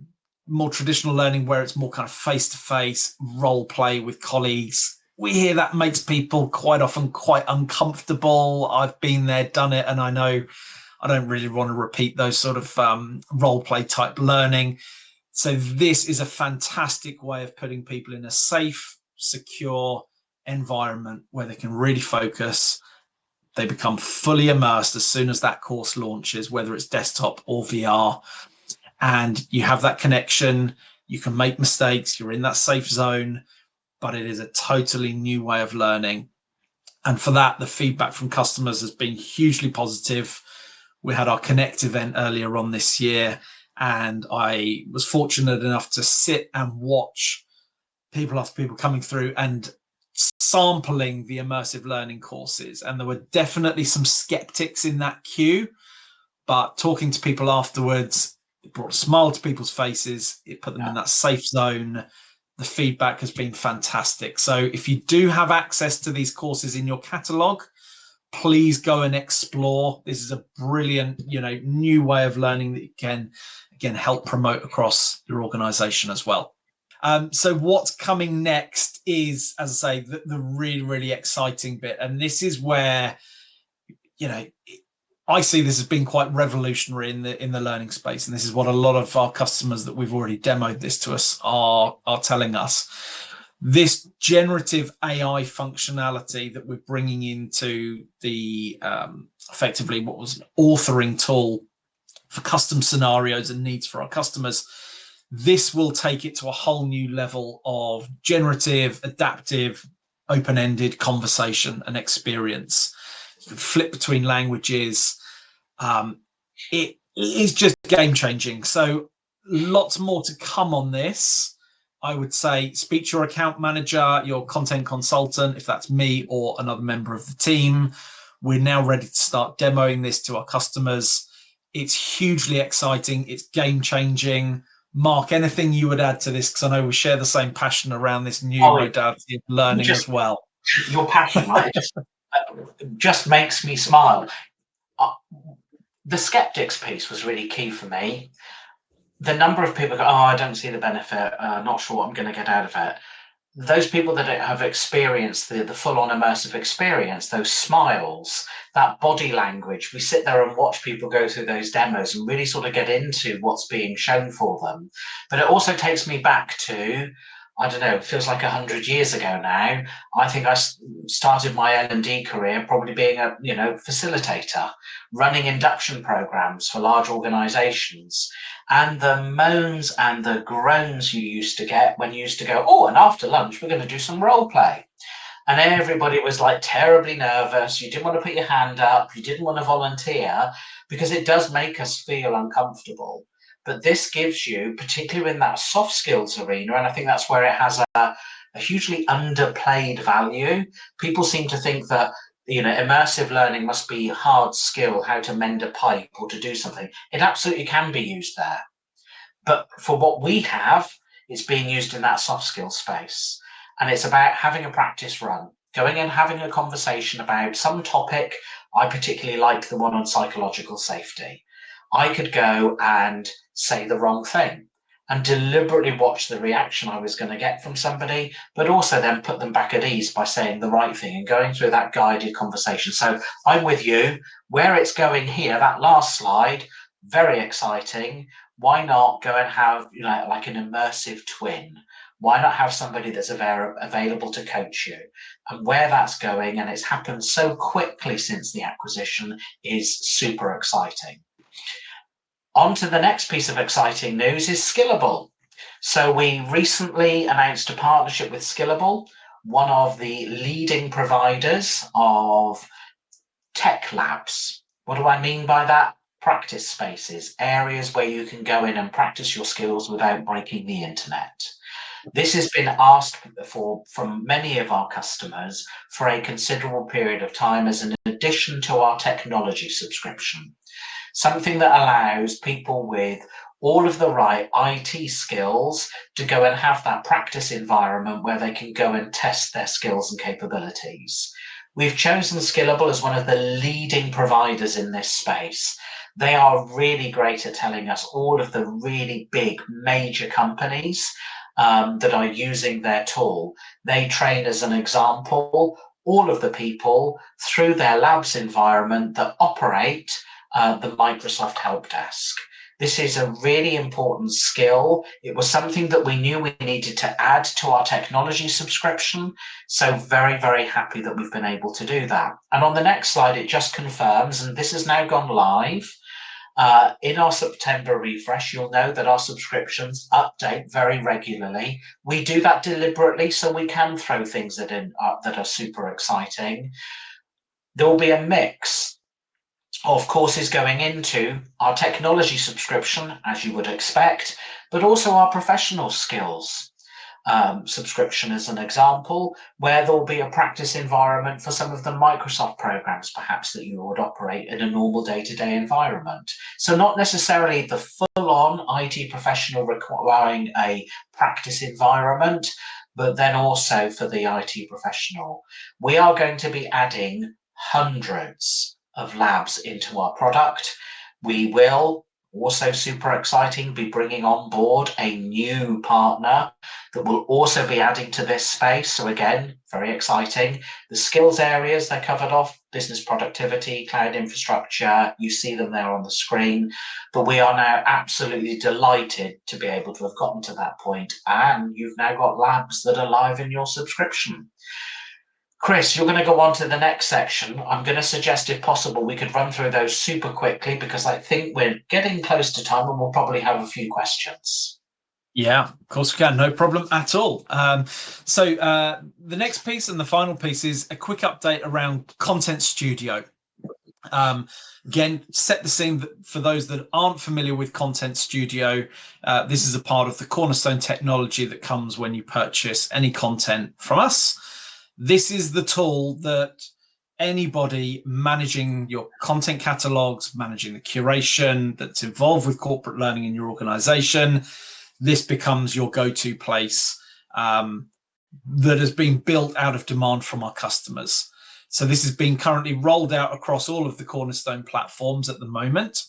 more traditional learning, where it's more kind of face-to-face role play with colleagues. We hear that makes people quite often quite uncomfortable. I've been there, done it, and I know I don't really want to repeat those sort of role play type learning. So this is a fantastic way of putting people in a safe, secure environment where they can really focus. They become fully immersed as soon as that course launches, whether it's desktop or VR, and you have that connection. You can make mistakes. You're in that safe zone, but it is a totally new way of learning. And for that, the feedback from customers has been hugely positive. We had our Connect event earlier on this year, and I was fortunate enough to sit and watch people after people coming through and sampling the immersive learning courses. And there were definitely some skeptics in that queue, but talking to people afterwards, it brought a smile to people's faces. It put them in that safe zone. The feedback has been fantastic. So if you do have access to these courses in your catalog, please go and explore. This is a brilliant, new way of learning that you can, again, help promote across your organization as well. So what's coming next is, as I say, the really, really exciting bit. And this is where, I see this as being quite revolutionary in the learning space. And this is what a lot of our customers that we've already demoed this to us are telling us. This generative AI functionality that we're bringing into the effectively what was an authoring tool for custom scenarios and needs for our customers, this will take it to a whole new level of generative, adaptive, open-ended conversation and experience. You can flip between languages. It is just game-changing. So lots more to come on this. I would say speak to your account manager, your content consultant, if that's me or another member of the team. We're now ready to start demoing this to our customers. It's hugely exciting. It's game-changing. Mark, anything you would add to this? Because I know we share the same passion around this new modality of learning as well. Your passion, right? just makes me smile. The skeptics piece was really key for me. The number of people go, oh, I don't see the benefit, not sure what I'm going to get out of it. Those people that have experienced the full-on immersive experience, those smiles, that body language, we sit there and watch people go through those demos and really sort of get into what's being shown for them. But it also takes me back to, I don't know, it feels like 100 years ago now. I think I started my L&D career probably being a facilitator, running induction programs for large organizations. And the moans and the groans you used to get when you used to go, oh, and after lunch, we're going to do some role play. And everybody was like terribly nervous. You didn't want to put your hand up. You didn't want to volunteer because it does make us feel uncomfortable. But this gives you, particularly in that soft skills arena, and I think that's where it has a hugely underplayed value. People seem to think that immersive learning must be hard skill, how to mend a pipe or to do something. It absolutely can be used there. But for what we have, it's being used in that soft skill space. And it's about having a practice run, going and having a conversation about some topic. I particularly like the one on psychological safety. I could go and say the wrong thing and deliberately watch the reaction I was going to get from somebody, but also then put them back at ease by saying the right thing and going through that guided conversation. So I'm with you. Where it's going here, that last slide, very exciting. Why not go and have like an immersive twin? Why not have somebody that's available to coach you? And where that's going, and it's happened so quickly since the acquisition, is super exciting. On to the next piece of exciting news is Skillable. So we recently announced a partnership with Skillable, one of the leading providers of tech labs. What do I mean by that? Practice spaces, areas where you can go in and practice your skills without breaking the internet. This has been asked for from many of our customers for a considerable period of time as an addition to our technology subscription. Something that allows people with all of the right IT skills to go and have that practice environment where they can go and test their skills and capabilities. We've chosen Skillable as one of the leading providers in this space. They are really great at telling us all of the really big major companies that are using their tool. They train, as an example, all of the people through their labs environment that operate the Microsoft Help Desk. This is a really important skill. It was something that we knew we needed to add to our technology subscription. So very, very happy that we've been able to do that. And on the next slide, it just confirms, and this has now gone live. In our September refresh, you'll know that our subscriptions update very regularly. We do that deliberately so we can throw things that are super exciting. There will be a mix of courses going into our technology subscription, as you would expect, but also our professional skills subscription as an example, where there'll be a practice environment for some of the Microsoft programs, perhaps, that you would operate in a normal day-to-day environment. So not necessarily the full-on IT professional requiring a practice environment, but then also for the IT professional. We are going to be adding hundreds of labs into our product. We will Also super exciting, be bringing on board a new partner that will also be adding to this space. So again, very exciting. The skills areas they covered off: business productivity, cloud infrastructure, you see them there on the screen. But we are now absolutely delighted to be able to have gotten to that point, and you've now got labs that are live in your subscription. Chris, you're going to go on to the next section. I'm going to suggest, if possible, we could run through those super quickly, because I think we're getting close to time and we'll probably have a few questions. Yeah, of course we can. No problem at all. So the next piece and the final piece is a quick update around Content Studio. Again, set the scene for those that aren't familiar with Content Studio. This is a part of the cornerstone technology that comes when you purchase any content from us. This is the tool that anybody managing your content catalogs, managing the curation that's involved with corporate learning in your organization, this becomes your go-to place that has been built out of demand from our customers. So this has been currently rolled out across all of the cornerstone platforms at the moment.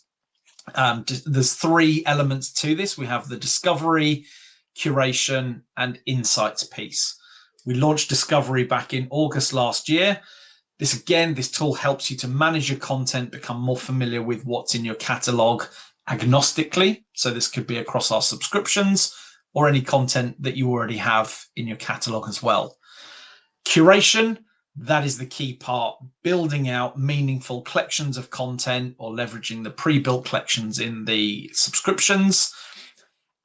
There's three elements to this. We have the discovery, curation, and insights piece. We launched Discovery back in August last year. This tool helps you to manage your content, become more familiar with what's in your catalog agnostically. So this could be across our subscriptions or any content that you already have in your catalog as well. Curation, that is the key part, building out meaningful collections of content or leveraging the pre-built collections in the subscriptions,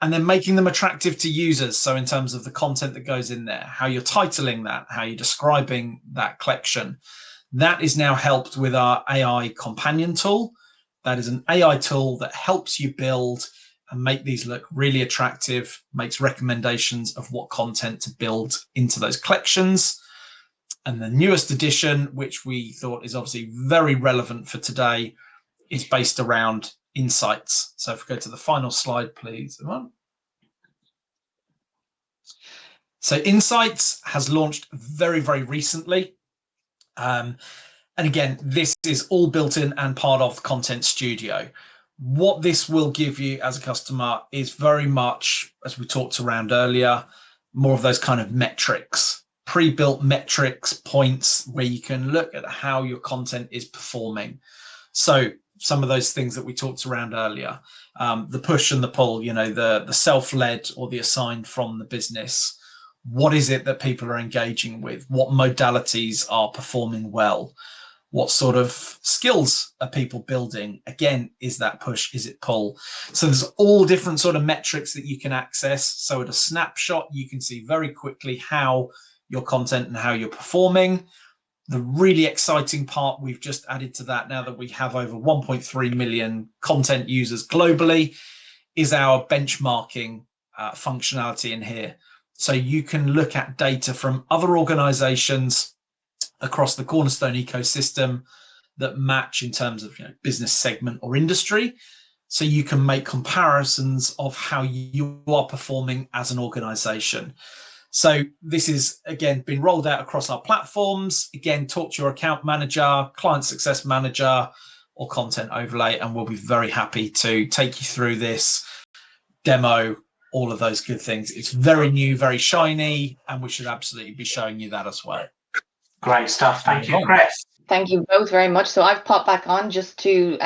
and then making them attractive to users. So in terms of the content that goes in there, how you're titling that, how you're describing that collection, that is now helped with our AI companion tool. That is an AI tool that helps you build and make these look really attractive, makes recommendations of what content to build into those collections. And the newest addition, which we thought is obviously very relevant for today, is based around insights. So if we go to the final slide, please. So Insights has launched very, very recently. And again, this is all built in and part of Content Studio. What this will give you as a customer is very much, as we talked around earlier, more of those kind of metrics, pre-built metrics, points where you can look at how your content is performing. So some of those things that we talked around earlier, the push and the pull, the self-led or the assigned from the business. What is it that people are engaging with? What modalities are performing well? What sort of skills are people building? Again, is that push? Is it pull? So there's all different sort of metrics that you can access. So at a snapshot, you can see very quickly how your content and how you're performing. The really exciting part we've just added to that, now that we have over 1.3 million content users globally, is our benchmarking functionality in here. So you can look at data from other organizations across the Cornerstone ecosystem that match in terms of business segment or industry. So you can make comparisons of how you are performing as an organization. So this is, again, been rolled out across our platforms. Again, talk to your account manager, client success manager, or content overlay, and we'll be very happy to take you through this demo, all of those good things. It's very new, very shiny, and we should absolutely be showing you that as well. Great stuff. Thank you, Chris. Thank you both very much. So I've popped back on just to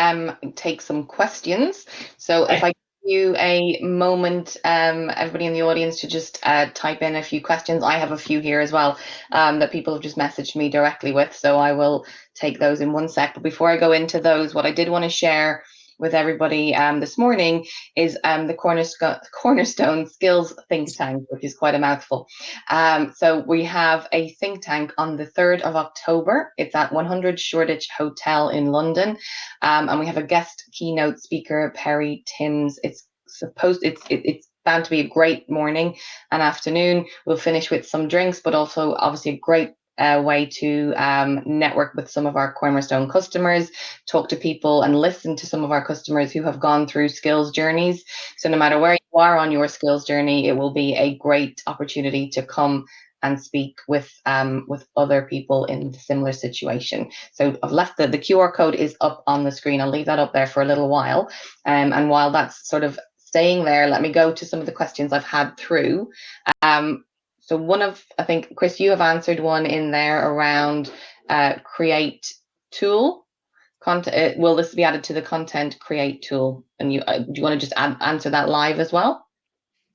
take some questions. So if I give you a moment, everybody in the audience, to just type in a few questions. I have a few here as well that people have just messaged me directly with. So I will take those in one sec. But before I go into those, what I did want to share with everybody this morning is the Cornerstone Skills Think Tank, which is quite a mouthful. So we have a think tank on the 3rd of October. It's at 100 Shoreditch Hotel in London. And we have a guest keynote speaker, Perry Timms. It's bound to be a great morning and afternoon. We'll finish with some drinks, but also obviously a great way to network with some of our Cornerstone customers, talk to people and listen to some of our customers who have gone through skills journeys. So no matter where you are on your skills journey, it will be a great opportunity to come and speak with other people in a similar situation. So I've left the QR code is up on the screen. I'll leave that up there for a little while. And while that's sort of staying there, let me go to some of the questions I've had through. So I think, Chris, you have answered one in there around create tool. Will this be added to the content create tool? And do you want to just answer that live as well?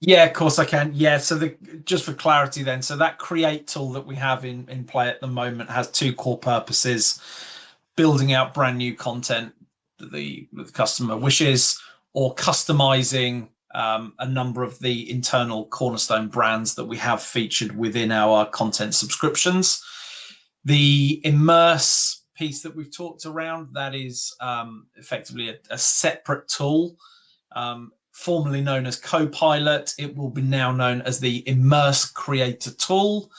Yeah, of course I can. Yeah, so just for clarity then, so that create tool that we have in play at the moment has two core purposes: building out brand new content that the customer wishes, or customizing a number of the internal cornerstone brands that we have featured within our content subscriptions. The immerse piece that we've talked around, that is effectively a separate tool, formerly known as Copilot. It will be now known as the Immerse Creator Tool.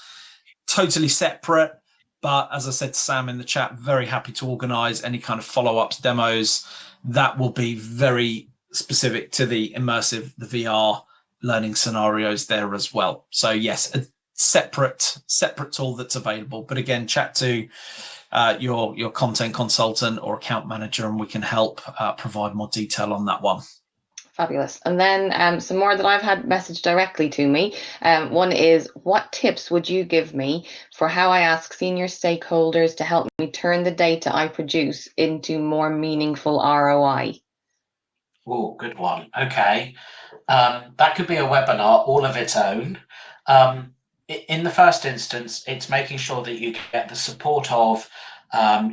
Totally separate, but as I said to Sam in the chat, very happy to organize any kind of follow-ups, demos. That will be very specific to the immersive, the VR learning scenarios there as well. So yes, a separate tool that's available. But again, chat to your content consultant or account manager, and we can help provide more detail on that one. Fabulous. And then some more that I've had messaged directly to me. One is, what tips would you give me for how I ask senior stakeholders to help me turn the data I produce into more meaningful ROI? Oh, good one. Okay. That could be a webinar all of its own. In the first instance, it's making sure that you get the support of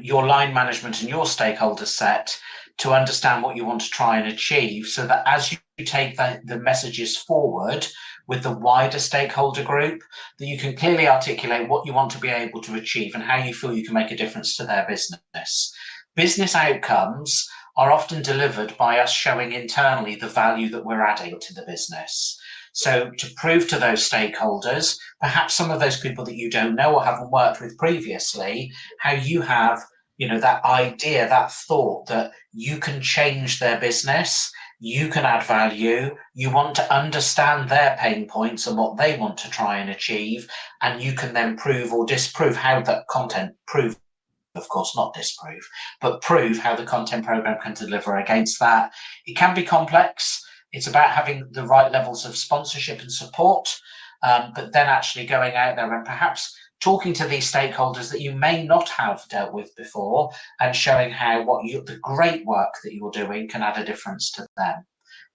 your line management and your stakeholder set to understand what you want to try and achieve, so that as you take the messages forward with the wider stakeholder group, that you can clearly articulate what you want to be able to achieve and how you feel you can make a difference to their business. Business outcomes are often delivered by us showing internally the value that we're adding to the business. So to prove to those stakeholders, perhaps some of those people that you don't know or haven't worked with previously, how you have that idea, that thought that you can change their business, you can add value, you want to understand their pain points and what they want to try and achieve, and you can then prove or disprove how that content of course not disprove, but prove how the content program can deliver against that. It can be complex. It's about having the right levels of sponsorship and support, but then actually going out there and perhaps talking to these stakeholders that you may not have dealt with before, and showing how the great work that you're doing can add a difference to them.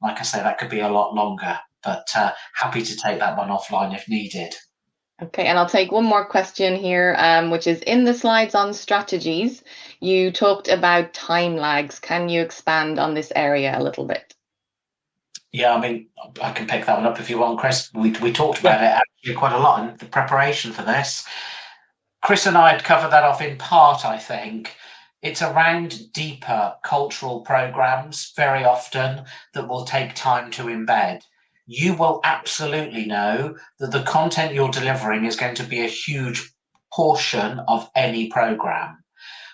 Like I say, that could be a lot longer, but happy to take that one offline if needed. Okay, and I'll take one more question here, which is, in the slides on strategies, you talked about time lags. Can you expand on this area a little bit? Yeah, I mean, I can pick that one up if you want, Chris. We talked about it actually quite a lot in the preparation for this. Chris and I had covered that off in part, I think. It's around deeper cultural programs very often that will take time to embed. You will absolutely know that the content you're delivering is going to be a huge portion of any program.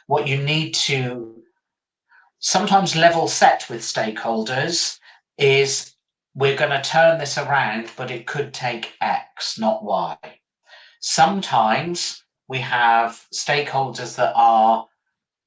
What you need to sometimes level set with stakeholders is, we're going to turn this around, but it could take X, not Y. Sometimes we have stakeholders that are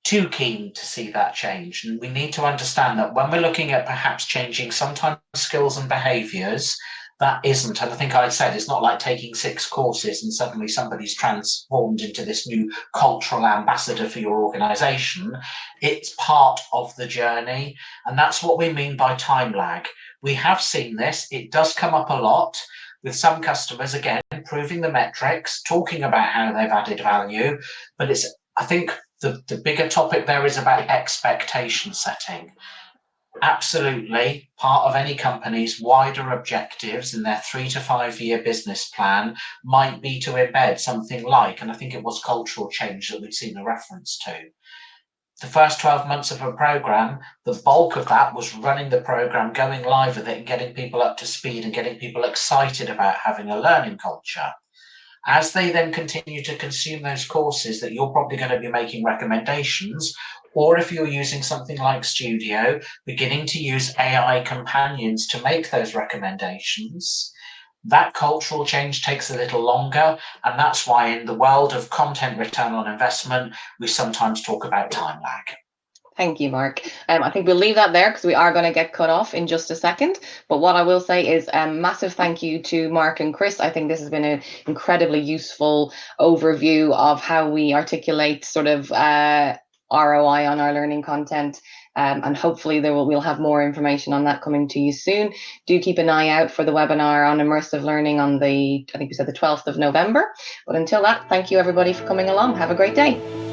too keen to see that change. And we need to understand that when we're looking at perhaps changing sometimes skills and behaviors, that isn't, and I think I said, it's not like taking 6 courses and suddenly somebody's transformed into this new cultural ambassador for your organization. It's part of the journey. And that's what we mean by time lag. We have seen this. It does come up a lot with some customers, again, improving the metrics, talking about how they've added value. But I think the bigger topic there is about expectation setting. Absolutely, part of any company's wider objectives in their 3 to 5 year business plan might be to embed something like, and I think it was cultural change that we'd seen a reference to. The first 12 months of a program, the bulk of that was running the program, going live with it and getting people up to speed and getting people excited about having a learning culture. As they then continue to consume those courses, that you're probably going to be making recommendations, or if you're using something like Studio, beginning to use AI companions to make those recommendations. That cultural change takes a little longer, and that's why in the world of content return on investment, we sometimes talk about time lag. Thank you, Mark. I think we'll leave that there because we are going to get cut off in just a second. But what I will say is a massive thank you to Mark and Chris. I think this has been an incredibly useful overview of how we articulate sort of ROI on our learning content. And hopefully we'll have more information on that coming to you soon. Do keep an eye out for the webinar on immersive learning on I think we said the 12th of November. But until that, thank you everybody for coming along. Have a great day.